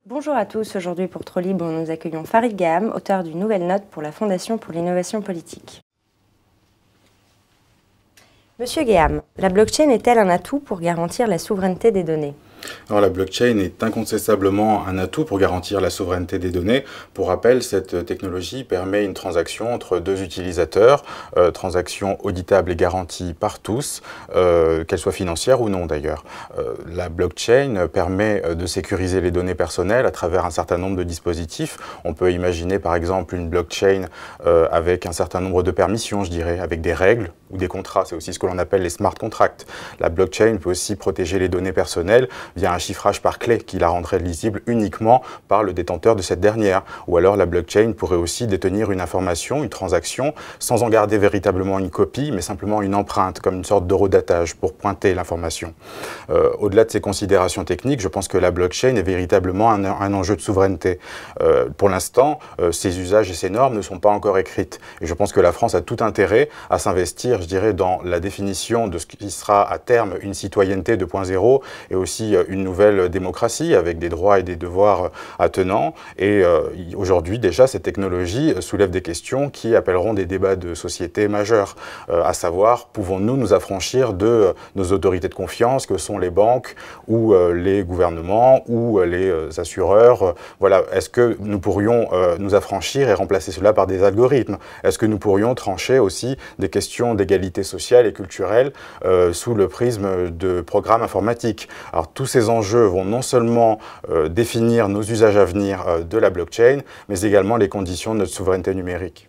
Bonjour à tous, aujourd'hui pour Trop Libre, nous accueillons Farid Gaham, auteur d'une nouvelle note pour la Fondation pour l'innovation politique. Monsieur Gaham, la blockchain est-elle un atout pour garantir la souveraineté des données ? Alors, la blockchain est incontestablement un atout pour garantir la souveraineté des données. Pour rappel, cette technologie permet une transaction entre deux utilisateurs, transaction auditable et garantie par tous, qu'elle soit financière ou non d'ailleurs. La blockchain permet de sécuriser les données personnelles à travers un certain nombre de dispositifs. On peut imaginer par exemple une blockchain avec un certain nombre de permissions, je dirais, avec des règles ou des contrats. C'est aussi ce que l'on appelle les smart contracts. La blockchain peut aussi protéger les données personnelles via un chiffrage par clé qui la rendrait lisible uniquement par le détenteur de cette dernière. Ou alors la blockchain pourrait aussi détenir une information, une transaction, sans en garder véritablement une copie, mais simplement une empreinte, comme une sorte d'horodatage pour pointer l'information. Au-delà de ces considérations techniques, je pense que la blockchain est véritablement un enjeu de souveraineté. Pour l'instant, ces usages et ces normes ne sont pas encore écrites. Et je pense que la France a tout intérêt à s'investir, je dirais, dans la définition de ce qui sera à terme une citoyenneté 2.0 et aussi une nouvelle démocratie avec des droits et des devoirs attenants. Et aujourd'hui, déjà, cette technologie soulève des questions qui appelleront des débats de société majeurs, à savoir, pouvons-nous nous affranchir de nos autorités de confiance, que sont les banques ou les gouvernements ou les assureurs. Voilà, est-ce que nous pourrions nous affranchir et remplacer cela par des algorithmes? Est-ce que nous pourrions trancher aussi des questions d'égalité sociale et culturelle sous le prisme de programmes informatiques? Alors, tous ces enjeux vont non seulement définir nos usages à venir de la blockchain, mais également les conditions de notre souveraineté numérique.